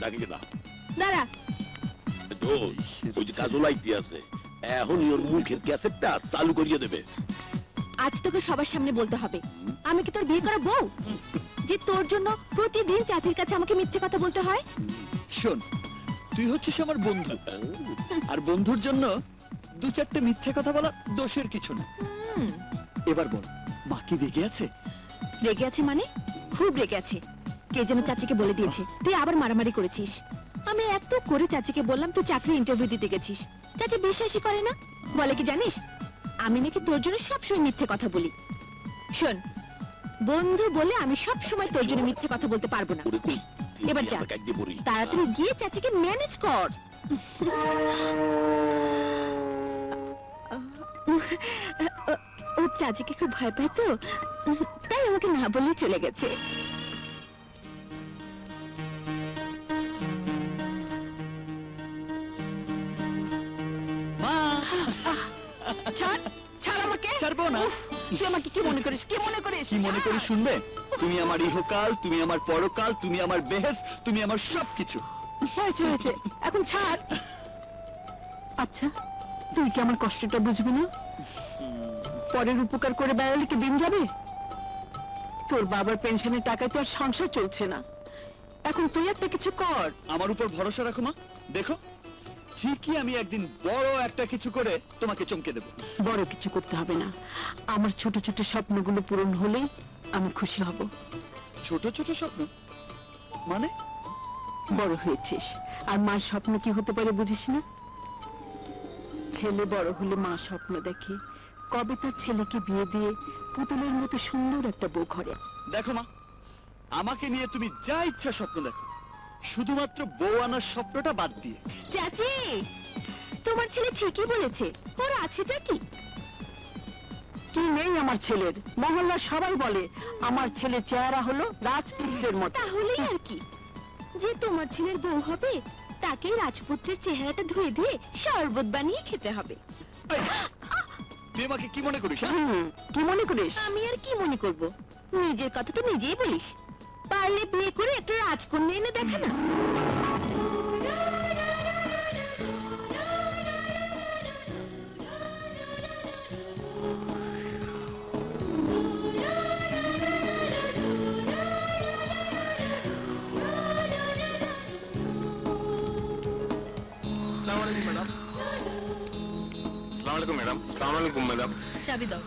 ডাকি না দাঁড়া। ওই যে কাজল আইতে আছে, এখন ওর মুখের ক্যাসেটটা চালু করিয়ে দেবে। আজ তোকে সবার সামনে বলতে হবে আমি কি তোর বিয়ে করা বউ, যে তোর জন্য প্রতিদিন চাচির কাছে আমাকে মিথ্যে কথা বলতে হয়। শোন, তুই হচ্ছিস আমার বন্ধু, আর বন্ধুর জন্য দু চারটে মিথ্যে কথা বলা দোষের কিছু না। এবার বল, মা কি রেগে আছে? রেগে আছে মানে? খুব রেগে আছে। কে যেন চাচিকে বলে দিয়েছে তুই আবার মারামারি করেছিস। আমি এত করে চাচিকে বললাম তুই চাকরি ইন্টারভিউ দিতে গেছিস, চাচি বিশ্বাসই করে না। বলে কি জানিস, আমি নাকি তোর জন্য সবসময় মিথ্যে কথা বলি। শোন, বন্ধু বলে আমি সবসময় তোর জন্য মিথ্যে কথা বলতে পারবো না। এবার যা, তাড়াতাড়ি গিয়ে চাচিকে ম্যানেজ কর। ও চাচিকে খুব ভয় পায় তো, তাই আমাকে না বলেই চলে গেছে। মা, ছাড়, ছাড় আমাকে। ছাড়বো না। তুই আমাকে কি মনে করিস, কি মনে করিস? কি মনে করিস শুনবে? তুমি আমার ইহকাল, তুমি আমার পরকাল, তুমি আমার বেহেস, তুমি আমার সবকিছু। হয়েছে হয়েছে, এখন ছাড়। আচ্ছা, তুই কি আমার কষ্টটা বুঝবি না? পরের উপকার করে বেড়ালে কি দিন যাবে? তোর বাবার পেনশনের টাকায় তো আর সংসার চলছে না, এখন তুই একটা কিছু কর। আমার উপর ভরসা রাখো মা, দেখো ঠিকই আমি একদিন বড় একটা কিছু করে তোমাকে চমকে দেব। বড় কিছু করতে হবে না, আমার ছোট ছোট স্বপ্নগুলো পূরণ হলেই আমি খুশি হব। ছোট ছোট স্বপ্ন মানে? বড় হয়েছিস, আর মার স্বপ্ন কি হতে পারে বুঝিস না? ছেলে বড় হলে মা স্বপ্ন দেখে কবে তার ছেলেকে বিয়ে দিয়ে পুতুলের মতো সুন্দর একটা বউ ঘরে। দেখো মা, আমাকে নিয়ে তুমি যা ইচ্ছা স্বপ্ন দেখো, শুধুমাত্র বউ আনার স্বপ্নটা বাদ দিয়ে। চাচি, তোমার ছেলে ঠিকই বলেছে, ওর আছেটা কি? কি নেই আমার ছেলের? মহল্লার সবাই বলে আমার ছেলে চেহারা হলো রাজপুত্রের মতো। তাহলেই আর কি, যে তোমার ছেলের বউ হবে তাকে রাজপুত্রের চেহারাটা ধুয়ে দিয়ে শরবত বানিয়ে খেতে হবে। তুই আমাকে কি মনে করিস? কি মনে করিস? আমি আর কি মনে করব, নিজের কথা তো নিজেই বলিস। পারলে বিয়ে করে একটা রাজকন্যা এনে দেখা না। ম্যাডাম, আসসালামু আলাইকুম ম্যাডাম। আসসালামু আলাইকুম ম্যাডাম। চাবি দাও।